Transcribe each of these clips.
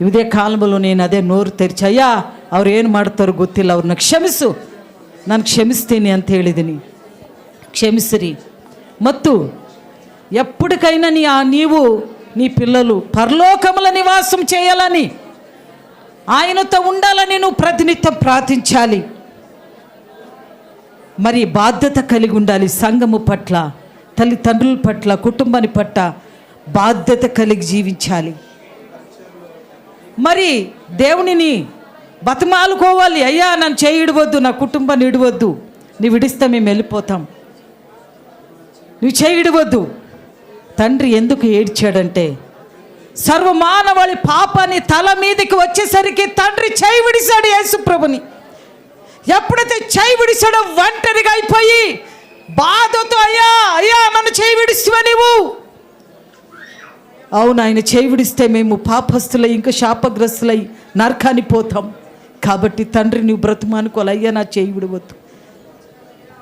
ಇದೇ ಕಾಲಂలో నేను ಅದೇ ನೋರು ತೆರಿಚಿ ಅಯ್ಯ ಅವ್ರು ಏನು ಮಾಡ್ತಾರೋ ಗೊತ್ತಿಲ್ಲ, ಅವ್ರನ್ನ ಕ್ಷಮಿಸು, ನಾನು క్షమిಸ್ತೀನಿ ಅಂತ ಹೇಳಿದ್ದೀನಿ. క్షమిసిరి. ಮತ್ತು ఎప్పటికైనా నీవు నీ పిల్లలు పరలోకముల నివాసం చేయాలని, ఆయనతో ఉండాలని నువ్వు ప్రతినిత్యం ప్రార్థించాలి. మరి బాధ్యత కలిగి ఉండాలి. సంఘము పట్ల, తల్లిదండ్రుల పట్ల, కుటుంబాన్ని పట్ల బాధ్యత కలిగి జీవించాలి. మరి దేవునిని బతిమాలుకోవాలి. అయ్యా నన్ను చేయడవద్దు, నా కుటుంబాన్ని ఇడవద్దు, నువ్వు విడిస్తే మేము వెళ్ళిపోతాం, నువ్వు చేయడవద్దు. తండ్రి ఎందుకు ఏడ్చాడంటే సర్వమానవాళి పాపాన్ని తల మీదకి వచ్చేసరికి తండ్రి చేయి విడిచాడు యేసుప్రభుని. ఎప్పుడైతే చేయి విడిచాడో ఒంటరిగా అయిపోయి బాధతో అయ్యా అయ్యా నన్ను చేయి విడిస్తువా నీవు. అవును, ఆయన చేయి విడిస్తే మేము పాపస్తులై ఇంకా శాపగ్రస్తులై నరకాన్ని పోతాం. కాబట్టి తండ్రి నువ్వు బ్రతుమానుకోవాలి. అయ్యా నా చేయి విడవద్దు,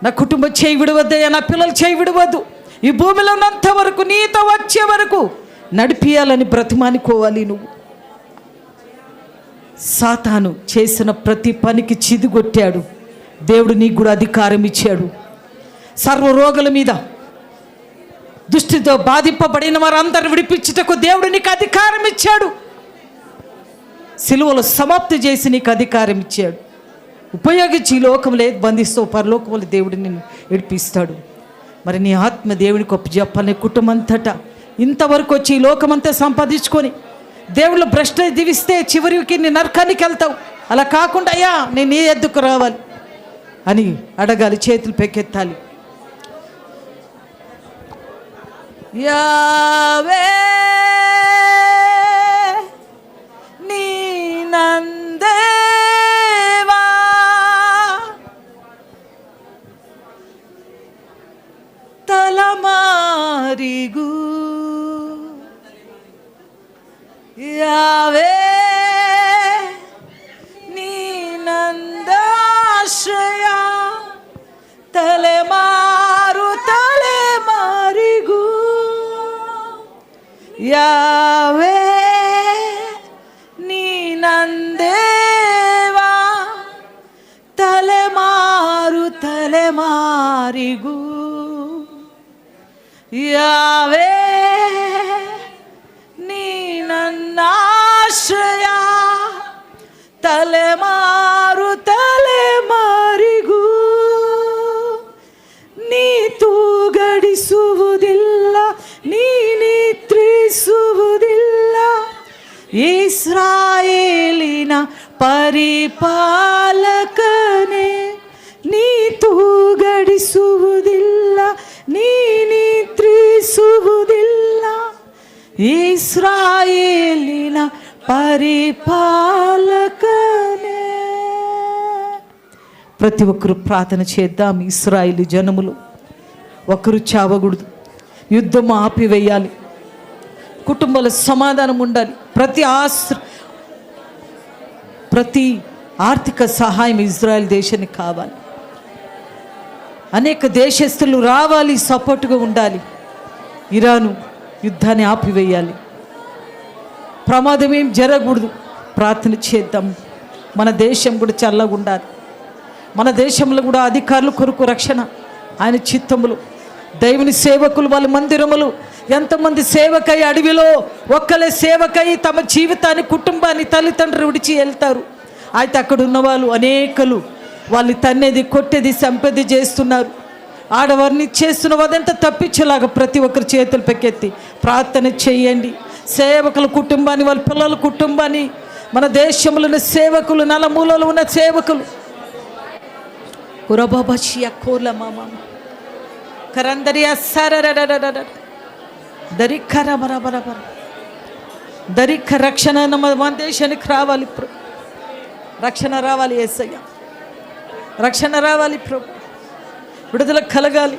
నా కుటుంబం చేయి విడవద్దయ్యా, నా పిల్లలు చేయి విడవద్దు, ఈ భూమిలో ఉన్నంత వరకు నీతో వచ్చే వరకు నడిపియాలని బ్రతిమానుకోవాలి. నువ్వు సాతాను చేసిన ప్రతి పనికి చిదిగొట్టాడు. దేవుడు నీకు కూడా అధికారం ఇచ్చాడు. సర్వరోగుల మీద దుష్టితో బాధింపబడిన వారందరూ విడిపించుటకు దేవుడు నీకు అధికారం ఇచ్చాడు. సిలువలో సమాప్తి చేసి నీకు అధికారం ఇచ్చాడు. ఉపయోగించి ఈ లోకంలో ఏది బంధిస్తావు పరలోకంలో దేవుడు నిన్ను విడిపిస్తాడు. మరి నీ ఆత్మ దేవునికి ఒప్పజెప్పాలి. కుటుంబం అంతటా ఇంతవరకు వచ్చి ఈ లోకమంతా సంపాదించుకొని దేవుళ్ళు భ్రష్ట దివిస్తే చివరికి నీ నరకానికి వెళ్తావు. అలా కాకుండా అయ్యా నేను నీ ఎద్దుకు రావాలి అని అడగాలి, చేతులు పెకెత్తాలి. యావే నీ నందేవా తలమారిగు, యావే నీ నందాశ్రయ తలమారిగు, యావే నీ నందేవా తలమారిగు, యావే నీ నన్నాశ్రయ ತಲೆಮಾರಿಗೂ ನೀ ತೂಗಡಿಸುವುದಿಲ್ಲ, ನೀ ನಿದ್ರಿಸುವುದಿಲ್ಲ. ಇಸ್ರಾಯೇಲಿನ ಪರಿಪಾಲಕನೇ, ನೀ ತೂಗಡಿಸುವುದಿಲ್ಲ, ನೀ ನಿದ್ರಿಸುವುದಿಲ್ಲ. ఇశ్రాయేలీన పరిపాలకనే. ప్రతి ఒక్కరు ప్రార్థన చేద్దాం. ఇశ్రాయేలు జనములు ఒకరు చావకూడదు, యుద్ధం ఆపివేయాలి, కుటుంబాల సమాధానం ఉండాలి. ప్రతి ఆర్థిక సహాయం ఇజ్రాయెల్ దేశానికి కావాలి. అనేక దేశస్తులు రావాలి, సపోర్టుగా ఉండాలి. ఇరాను యుద్ధాన్ని ఆపివేయాలి, ప్రమాదం ఏం జరగకూడదు. ప్రార్థన చేద్దాం. మన దేశం కూడా చల్లగా ఉండాలి. మన దేశంలో కూడా అధికారుల కొరకు రక్షణ, ఆయన చిత్తములు, దేవుని సేవకులు వాళ్ళ మందిరములు, ఎంతమంది సేవకై అడవిలో ఒక్కలే సేవకై తమ జీవితాన్ని, కుటుంబాన్ని, తల్లిదండ్రులు విడిచి వెళ్తారు. అయితే అక్కడ ఉన్న వాళ్ళు అనేకలు వాళ్ళు తన్నేది, కొట్టేది, సంపేది చేస్తున్నారు. ఆడవారిని చేస్తున్న అదంతా తప్పించేలాగా ప్రతి ఒక్కరి చేతులు పెకెత్తి ప్రార్థన చేయండి. సేవకుల కుటుంబాన్ని, వాళ్ళ పిల్లల కుటుంబాన్ని, మన దేశంలో ఉన్న సేవకులు, నలుమూలలో ఉన్న సేవకులు దరిఖ రక్షణ మన దేశానికి రావాలి. రక్షణ రావాలి, యేసయ్య రక్షణ రావాలి, ప్రభు విడుదల కలగాలి.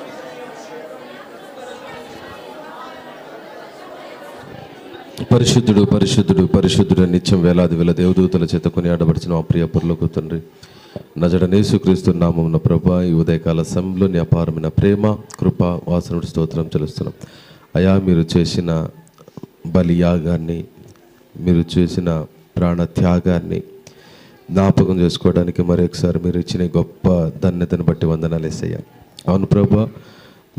పరిశుద్ధుడు పరిశుద్ధుడు పరిశుద్ధుడు నిత్యం వేలాది వేల దేవదూతల చేత కొనియాడబడిన మా ప్రియ పరలోక తండ్రి, నజరేయుడైన యేసుక్రీస్తు నామమున ప్రభువా, ఈ ఉదయకాల సమయంలో నీ అపారమైన ప్రేమ, కృప, వాసనకు స్తోత్రం చెల్లిస్తున్నాం. అయా, మీరు చేసిన బలియాగాన్ని, మీరు చేసిన ప్రాణ త్యాగాన్ని జ్ఞాపకం చేసుకోవడానికి మరొకసారి మీరు ఇచ్చిన గొప్ప ధన్యతను బట్టి వందనాలు యేసయ్యా. అవును ప్రభా,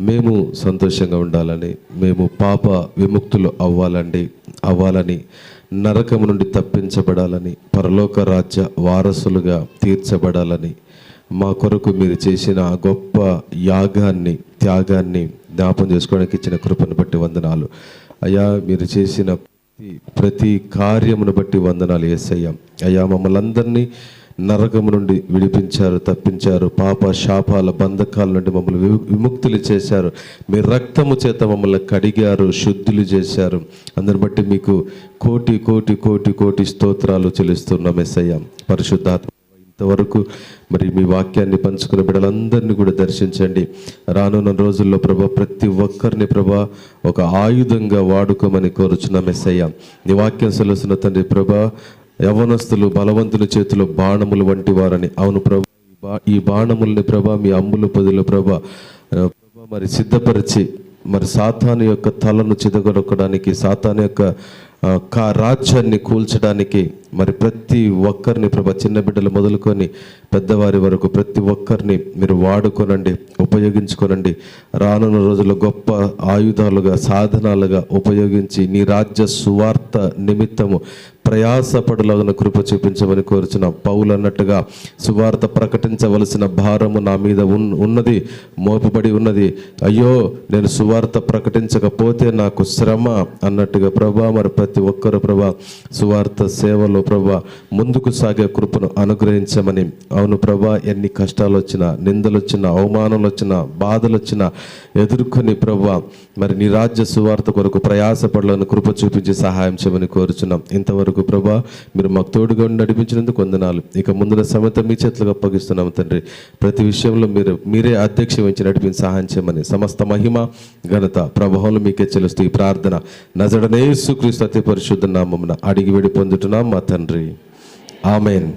మేము సంతోషంగా ఉండాలని, మేము పాప విముక్తులు అవ్వాలని, నరకము నుండి తప్పించబడాలని, పరలోక రాజ్య వారసులుగా తీర్చబడాలని మా కొరకు మీరు చేసిన ఆ గొప్ప యాగాన్ని, త్యాగాన్ని జ్ఞాపం చేసుకోవడానికి ఇచ్చిన కృపను బట్టి వందనాలు అయ్యా. మీరు చేసిన ప్రతి కార్యమును బట్టి వందనాలు యేసయ్యా. అయ్యా, మమ్మల్ని అందరినీ నరకము నుండి విడిపించారు, తప్పించారు, పాప శాపాల బంధకాల నుండి మమ్మల్ని విముక్తులు చేశారు. మీ రక్తము చేత మమ్మల్ని కడిగారు, శుద్ధులు చేశారు. అందరిని బట్టి మీకు కోటి కోటి కోటి కోటి స్తోత్రాలు చెల్లిస్తున్నాం యేసయ్యా. పరిశుద్ధాత్మ ఇంతవరకు మరి మీ వాక్యాన్ని పంచుకున్న బిడ్డలందరినీ కూడా దర్శించండి. రానున్న రోజుల్లో ప్రభా ప్రతి ఒక్కరిని ప్రభా ఒక ఆయుధంగా వాడుకోమని కోరుచున్నాం యేసయ్యా. నీ వాక్యం సెలవుస్తున్న తండ్రి ప్రభా, యవనస్తులు బలవంతుల చేతిలో బాణములు వంటి వారని. అవును ప్రభా, ఈ బాణముల్ని ప్రభా మీ అమ్ముల పొదిలో ప్రభా మరి సిద్ధపరిచి మరి సాతాను యొక్క తలను చిదగొట్టడానికి, సాతాను యొక్క రాజ్యాన్ని కూల్చడానికి మరి ప్రతి ఒక్కరిని ప్రభా, చిన్న బిడ్డలు మొదలుకొని పెద్దవారి వరకు ప్రతి ఒక్కరిని మీరు వాడుకోనండి, ఉపయోగించుకోనండి. రానున్న రోజుల్లో గొప్ప ఆయుధాలుగా, సాధనాలుగా ఉపయోగించి నీ రాజ్య సువార్త నిమిత్తము ప్రయాసపడులాగిన కృప చూపించమని కోరుచున్నాం. పౌలు అన్నట్టుగా సువార్త ప్రకటించవలసిన భారము నా మీద ఉన్నది, మోపబడి ఉన్నది. అయ్యో, నేను సువార్త ప్రకటించకపోతే నాకు శ్రమ అన్నట్టుగా ప్రభా మరి ప్రతి ఒక్కరు ప్రభా సువార్త సేవలో ప్రభా ముందుకు సాగే కృపను అనుగ్రహించమని. అవును ప్రభా, ఎన్ని కష్టాలు వచ్చినా, నిందలు వచ్చినా, అవమానాలు వచ్చినా, బాధలు వచ్చినా ఎదుర్కొని ప్రభా మరి నీ రాజ్య సువార్త కొరకు ప్రయాసపడాలని కృప చూపించి సహాయం చేయమని కోరుచున్నాం. ఇంతవరకు ప్రభా మీరు మాకు తోడుగా నడిపించినందుకు వందనాలు. ఇక ముందున సమేత మీ చేతులకు అప్పగిస్తున్నాం తండ్రి. ప్రతి విషయంలో మీరే అధ్యక్ష వహించి నడిపించి సహాయం చేయమని, సమస్త మహిమ ఘనత ప్రభావం మీకే చెల్లిస్తూ ఈ ప్రార్థన నజరేయుడైన యేసుక్రీస్తు అతి పరిశుద్ధ నామమున అడిగి వేడి పొందుతున్నాం మా తండ్రి. ఆమేన్.